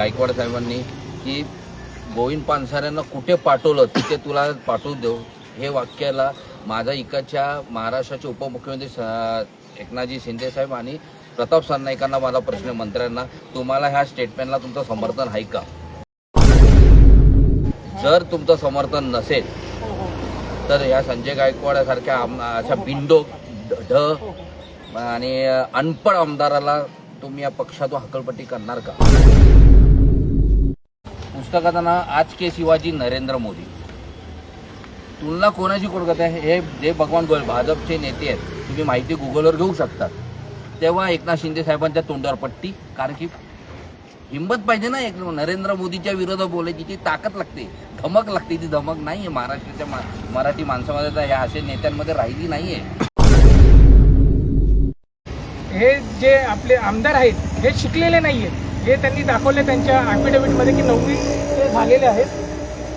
गायकवाड साहेबांनी की गोविंद पानसरेंना कुठे पाठवलं तिथे तुला पाठवू देऊ, हे वाक्याला माझा इकडच्या महाराष्ट्राचे उपमुख्यमंत्री एकनाथजी शिंदे साहेब आणि प्रताप सरनाईकांना माझा प्रश्न, मंत्र्यांना, तुम्हाला ह्या स्टेटमेंटला तुमचं समर्थन आहे का? जर तुमचं समर्थन नसेल तर या संजय गायकवाड सारख्या अशा बिंडो ढ आणि अनपढ आमदाराला तुम्ही या पक्षातून हकलपट्टी करणार का? पुस्तकाचं नाव आज के शिवाजी नरेंद्र मोदी. तुलना कोणाची करत आहे हे जे भगवान गोयल भाजपचे नेते आहेत, तुम्ही माहिती गुगलवर घेऊ शकतात. तेव्हा एकनाथ शिंदे साहेबांच्या तोंडावर पट्टी, कारण की हिंमत पाहिजे ना, एक नरेंद्र मोदीच्या विरोधात बोलायची ती ताकद लागते, धमक लागते. ती धमक नाहीये महाराष्ट्राच्या मराठी माणसामध्ये, तर ह्या अशा नेत्यांमध्ये राहिली नाहीये. हे जे आपले आमदार आहेत हे शिकलेले नाही आहेत, हे त्यांनी दाखवले त्यांच्या ॲफिडेव्हिटमध्ये की 9वी ते झालेले आहेत.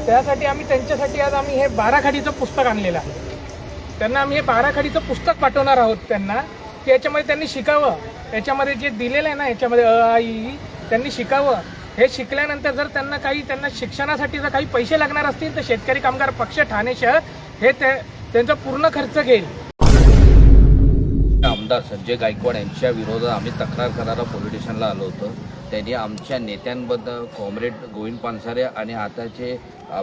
त्यासाठी आम्ही त्यांच्यासाठी आज आम्ही हे बाराखडीचं पुस्तक आणलेलं आहे. त्यांना आम्ही हे बाराखडीचं पुस्तक पाठवणार आहोत त्यांना, की याच्यामध्ये त्यांनी शिकावं. याच्यामध्ये जे दिलेलं आहे ना, याच्यामध्ये अ आ इ ई त्यांनी शिकावं. हे शिकल्यानंतर जर त्यांना शिक्षणासाठी जर काही पैसे लागणार असतील तर शेतकरी कामगार पक्ष ठाणे शहर हे त्यांचा पूर्ण खर्च घेईल. आमदार संजय गायकवाड यांच्या विरोधात आम्ही तक्रार करायला पोलीस स्टेशनला आलो होतो. त्यांनी आमच्या नेत्यांबद्दल, कॉम्रेड गोविंद पानसरे आणि आताचे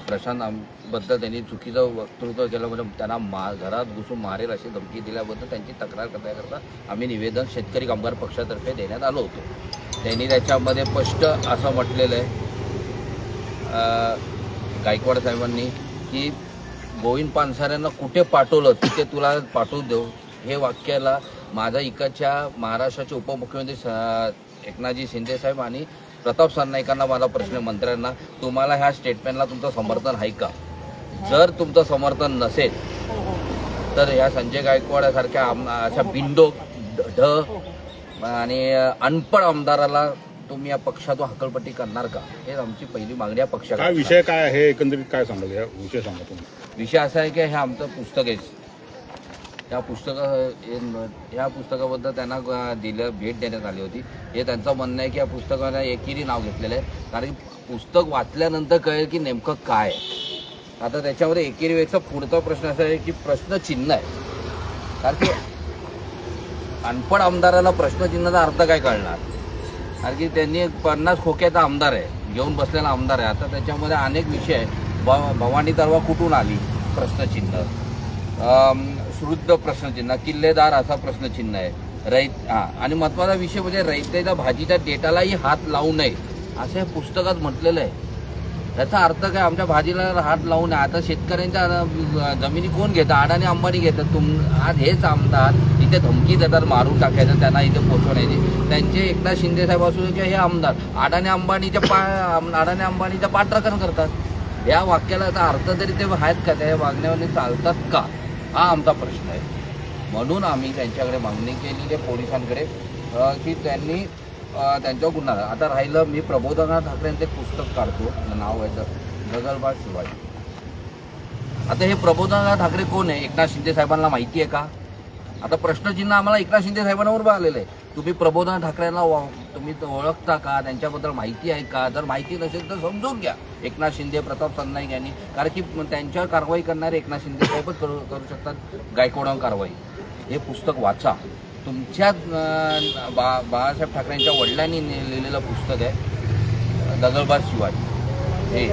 प्रशांतबद्दल त्यांनी चुकीचं वक्तृत्व केलं, म्हणजे त्यांना घरात घुसून मारेल अशी धमकी दिल्याबद्दल त्यांची तक्रार करण्याकरता आम्ही निवेदन शेतकरी कामगार पक्षातर्फे देण्यात आलो होतो. त्यांनी त्याच्यामध्ये स्पष्ट असं म्हटलेलं आहे गायकवाड साहेबांनी की गोविंद पानसरेंना कुठे पाठवलं तिथे तुला पाठवू देऊ, हे वाक्याला माझा इकडच्या महाराष्ट्राचे उपमुख्यमंत्री एकनाथजी शिंदे साहेब आणि प्रताप सरनाईकांना माझा प्रश्न, मंत्र्यांना, तुम्हाला ह्या स्टेटमेंटला तुमचं समर्थन आहे का? जर तुमचं समर्थन नसेल तर या संजय गायकवाड सारख्या अशा बिंडो ढ आणि अनपढ आमदाराला तुम्ही या पक्षातून हकलपट्टी करणार का? हे आमची पहिली मागणी आहे पक्षाला. काय विषय काय आहे, एकंदरीत काय सांगाल या विषय सांगा तुम्ही. विषय असा आहे की हे आमचं पुस्तक आहे. ह्या पुस्तकाबद्दल त्यांना भेट देण्यात आली होती. हे त्यांचं म्हणणं आहे की या पुस्तकाला एकेरी नाव घेतलेलं आहे, कारण पुस्तक वाचल्यानंतर कळेल की नेमकं काय. आता त्याच्यामध्ये एकेरीपेक्षा पुढचा प्रश्न असा आहे की प्रश्नचिन्ह आहे, कारण की अनपढ आमदाराला प्रश्नचिन्हाचा अर्थ काय कळणार? कारण की त्यांनी 50 खोक्याचा आमदार आहे, घेऊन बसलेला आमदार आहे. आता त्याच्यामध्ये अनेक विषय आहे. भवानी तरवा कुठून आली प्रश्नचिन्ह, शुद्ध प्रश्नचिन्ह, किल्लेदार असा प्रश्नचिन्ह आहे. आणि महत्त्वाचा विषय म्हणजे रयतेच्या भाजीच्या डेटालाही हात लावू नये असं हे पुस्तकात म्हटलेलं आहे. त्याचा अर्थ काय? आमच्या भाजीला हात लावू नये. आता शेतकऱ्यांच्या जमिनी कोण घेतं? अडाणी अंबानी घेतात. आज हेच आमदार इथे धमकी देतात मारून टाकायचं, त्यांना इथे पोचवण्याची. त्यांचे एकनाथ शिंदे साहेब असून किंवा हे आमदार अडाणी अंबानीच्या पाठराखण करतात. या वाक्याला अर्थ तरी ते आहेत का? त्या वागण्यावर चालतात का? हा आमचा प्रश्न आहे. म्हणून आम्ही त्यांच्याकडे मागणी केलेली आहे पोलिसांकडे की त्यांनी त्यांच्यावर गुन्हा. आता राहिलं, मी प्रबोधनाथ ठाकरेंचं एक पुस्तक काढतो, नाव आहे गगलबाज शिवाजी. आता हे प्रबोधनाथ ठाकरे कोण आहे? एकनाथ शिंदे साहेबांना माहिती आहे का? आता प्रश्नचिन्ह आम्हाला एकनाथ शिंदे साहेबांवर आलेलं आहे. तुम्ही प्रबोधनाथ ठाकरेंना तुम्ही ओळखता का? त्यांच्याबद्दल माहिती आहे का? जर माहिती नसेल तर समजून घ्या. एकनाथ शिंदे, प्रताप सरनाईक यांनी, कारण की त्यांच्यावर कारवाई करणारे एकनाथ शिंदे साहेबच करू शकतात गायकवाडांवर कारवाई. हे पुस्तक वाचा. तुमच्या बाळासाहेब ठाकरेंच्या वडिलांनी लिहिलेलं पुस्तक आहे गगलबाज शिवाजी. हे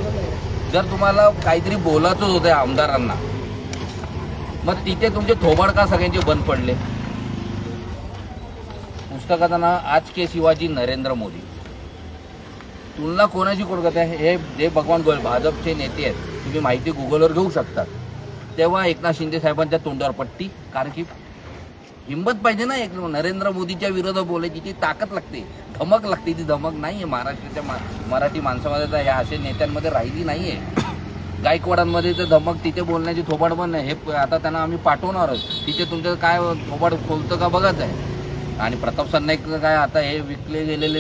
जर तुम्हाला काहीतरी बोलायचं होतं आमदारांना, मग तिथे तुमचे थोबाड का सगळ्यांचे बंद पडले? पुस्तकाचं नाव आज के शिवाजी नरेंद्र मोदी. तुलना कोणाची करत आहे हे जे भगवान गोयल भाजपचे नेते आहेत, तुम्ही माहिती गुगलवर घेऊ शकतात. तेव्हा एकनाथ शिंदे साहेबांच्या तोंडावर पट्टी, कारण की हिंमत पाहिजे ना, एक नरेंद्र मोदीच्या विरोधात बोलायची ती ताकद लागते, धमक लागते. ती धमक नाहीये महाराष्ट्राच्या मराठी माणसामध्ये, तर ह्या अशा नेत्यांमध्ये राहिली नाहीये. गायकवाडांमध्ये तर धमक, तिथे बोलण्याची थोबाड पण नाही. हे आता त्यांना आम्ही पाठवणार आहोत. तिथे तुमचं काय थोबाड खोलतं का बघत आहे. आणि प्रताप सरनाईक काय आता हे विकले गेलेले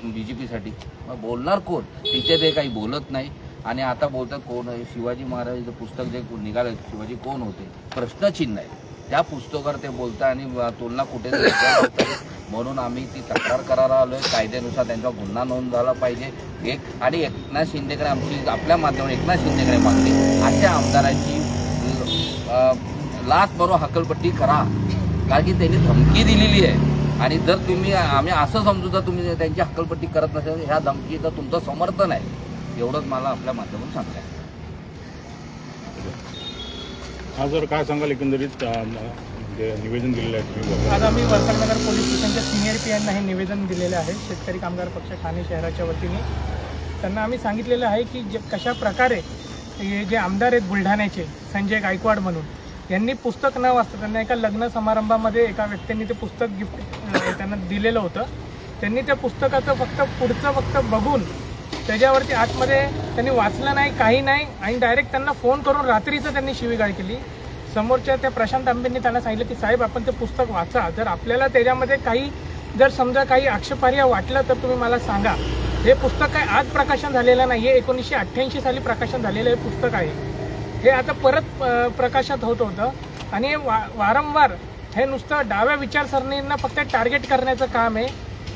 BJPसाठी, मग बोलणार कोण? तिथे ते काही बोलत नाही. आणि आता बोलतात कोण आहे? शिवाजी महाराजांचं पुस्तक जे निघालं, शिवाजी कोण होते प्रश्नचिन्ह आहे. त्या पुस्तकावर ते बोलतात आणि तुलना कुठे म्हणून आम्ही ती तक्रार करायला आलोय. कायद्यानुसार त्यांचा गुन्हा नोंद झाला पाहिजे. आणि एकनाथ शिंदेकडे आमची आपल्या माध्यमातून एकनाथ शिंदेकडे मागणी, अशा आमदारांची लाच मारून हकलपट्टी करा, कारण की त्यांनी धमकी दिलेली आहे. आणि जर तुम्ही आम्ही असं समजू तर तुम्ही त्यांची हकलपट्टी करत नसेल, ह्या धमकीचं तुमचं समर्थन आहे, एवढंच मला आपल्या माध्यमातून सांगता आहे. हा जर काय सांगाल एकंदरीत म्हणजे निवेदन दिलेलं आहे तुम्ही? आज आम्ही वरकरनगर पोलीस स्टेशनच्या सिनियर पीआयना हे निवेदन दिलेले आहे शेतकरी कामगार पक्ष ठाणे शहराच्या वतीने. त्यांना आम्ही सांगितलेलं आहे की कशा प्रकारे हे जे आमदार आहेत बुलढाण्याचे संजय गायकवाड म्हणून, यांनी पुस्तक न वाचता त्यांना एका लग्न समारंभामध्ये एका व्यक्तींनी ते पुस्तक गिफ्ट त्यांना दिलेलं होतं. त्यांनी त्या पुस्तकाचं फक्त बघून त्याच्यावरती आतमध्ये त्यांनी वाचलं नाही, काही नाही, आणि डायरेक्ट त्यांना फोन करून रात्रीचं त्यांनी शिवीगाळ केली. समोरच्या त्या प्रशांत आंबेंनी त्यांना सांगितलं की साहेब आपण ते पुस्तक वाचा, जर आपल्याला त्याच्यामध्ये जर समजा काही आक्षेपार्ह वाटलं तर तुम्ही मला सांगा. हे पुस्तक काय आज प्रकाशन झालेलं नाही आहे, 1988 साली प्रकाशन झालेलं हे पुस्तक आहे. हे आता परत प्रकाशित होत होतं आणि वारंवार हे नुसतं डाव्या विचारसरणींना फक्त टार्गेट करण्याचं काम आहे.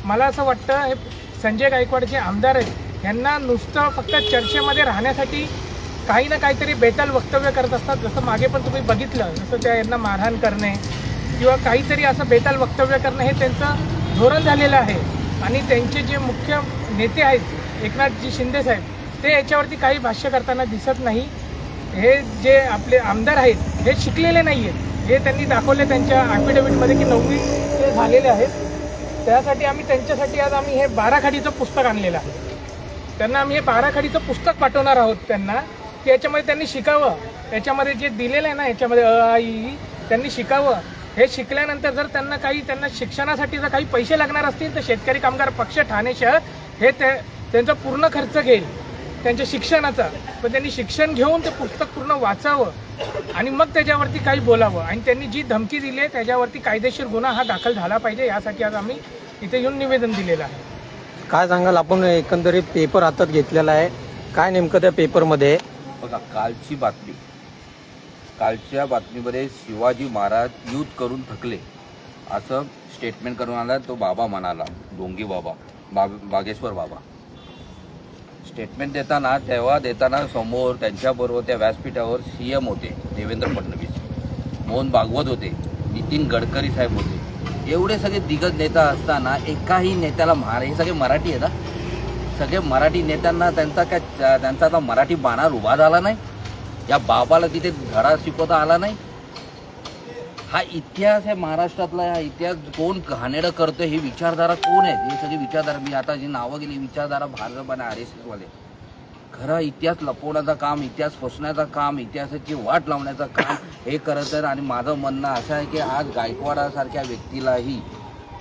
मला असं वाटतं हे संजय गायकवाड जे आमदार आहेत यांना नुसतं फक्त चर्चेमध्ये राहण्यासाठी काही ना काहीतरी बेताल वक्तव्य करत असतात. जसं मागे पण तुम्ही बघितलं, जसं त्या यांना मारहाण करणे किंवा काहीतरी असं बेताल वक्तव्य करणं हे त्यांचं धोरण झालेलं आहे. आणि त्यांचे जे मुख्य नेते आहेत एकनाथजी शिंदे साहेब, ते याच्यावरती काही भाष्य करताना दिसत नाही. हे जे आपले आमदार आहेत हे शिकलेले नाही आहेत, हे त्यांनी दाखवले त्यांच्या ॲफिडेव्हिटमध्ये की 9वी ते झालेले आहेत. त्यासाठी आम्ही त्यांच्यासाठी आज आम्ही हे बाराखडीचं पुस्तक आणलेलं आहे. त्यांना आम्ही हे बाराखडीचं पुस्तक पाठवणार आहोत त्यांना, की याच्यामध्ये त्यांनी शिकावं. याच्यामध्ये जे दिलेलं आहे ना, याच्यामध्ये अ, ई त्यांनी शिकावं. हे शिकल्यानंतर जर त्यांना शिक्षणासाठी जर काही पैसे लागणार असतील तर शेतकरी कामगार पक्ष ठाणे शहर हे त्यांचा पूर्ण खर्च घेईल त्यांच्या शिक्षणाचा. पण त्यांनी शिक्षण घेऊन ते पुस्तक पूर्ण वाचावं आणि मग त्याच्यावरती काही बोलावं. आणि त्यांनी जी धमकी दिली आहे त्याच्यावरती कायदेशीर गुन्हा हा दाखल झाला पाहिजे, यासाठी आज आम्ही इथे येऊन निवेदन दिलेलं आहे. काय सांगाल, आपण एकंदरीत पेपर हातात घेतलेला आहे, काय नेमकं त्या पेपरमध्ये? बघा, कालच्या बातमीमध्ये शिवाजी महाराज युद्ध करून थकले असं स्टेटमेंट करून आला तो बाबा म्हणाला, डोंगी बागेश्वर बाबा. स्टेटमेंट देताना समोर त्यांच्याबरोबर त्या व्यासपीठावर CM होते देवेंद्र फडणवीस, मोहन भागवत होते, नितीन गडकरी साहेब होते. एवढे सगळे दिग्गज नेता असताना एकाही नेत्याला हे सगळे मराठी आहेत ना, सगळे मराठी नेत्यांना त्यांचा आता मराठी बाणार उभा झाला नाही, या बाबाला तिथे धडा शिकवता आला नाही. हा इतिहास आहे महाराष्ट्रातला. हा इतिहास कोण घाणेरडं करतं, ही विचारधारा कोण आहे? हे सगळी विचारधारा, मी आता जी नावं गेली विचारधारा भाजपने RSS वाले खरा इतिहास लपवण्याचं काम, इतिहास फसवण्याचं काम, इतिहासाची वाट लावण्याचं काम हे करत आहेत. आणि माझं म्हणणं असं आहे की आज गायकवाडासारख्या व्यक्तीलाही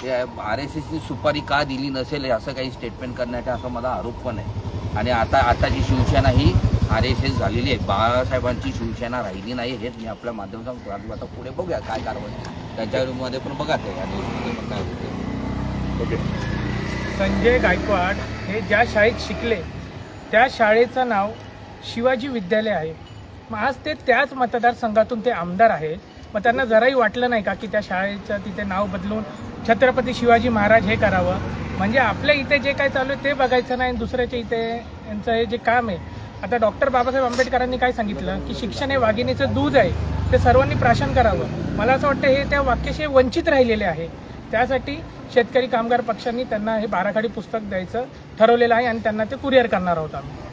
RSSनी सुपारी का दिली नसेल असं काही स्टेटमेंट करण्याचा असा माझा आरोप पण आहे. आणि आताची शिवसेना ही RSS झालेली आहे, बाळासाहेबांची शिवसेना राहिली नाही. हेच मी आपल्या माध्यमातून आता पुढे बघूया काय कारवाई त्यांच्यामध्ये पण बघा ते पण काय होते. ओके. संजय गायकवाड हे ज्या शाळेत शिकले त्या शाळेचं नाव शिवाजी विद्यालय आहे. मग आज ते त्याच मतदारसंघातून ते आमदार आहेत. मग त्यांना जराही वाटलं नाही का की त्या शाळेचं तिथे नाव बदलून छत्रपती शिवाजी महाराज हे करावं? म्हणजे आपल्या इथे जे काय चालू आहे ते बघायचं नाही, दुसऱ्याच्या इथे यांचं हे जे काम आहे. आता डॉक्टर बाबासाहेब आंबेडकरांनी काय सांगितलं की शिक्षण हे वाघिणीचं दूध आहे, ते सर्वांनी प्राशन करावं. मला असं वाटतं हे त्या वाक्याशी वंचित राहिलेले आहे. त्यासाठी शेतकरी कामगार पक्षांनी त्यांना हे बाराखडी पुस्तक द्यायचं ठरवलेलं आहे आणि त्यांना ते कुरिअर करणार आहोत आम्ही.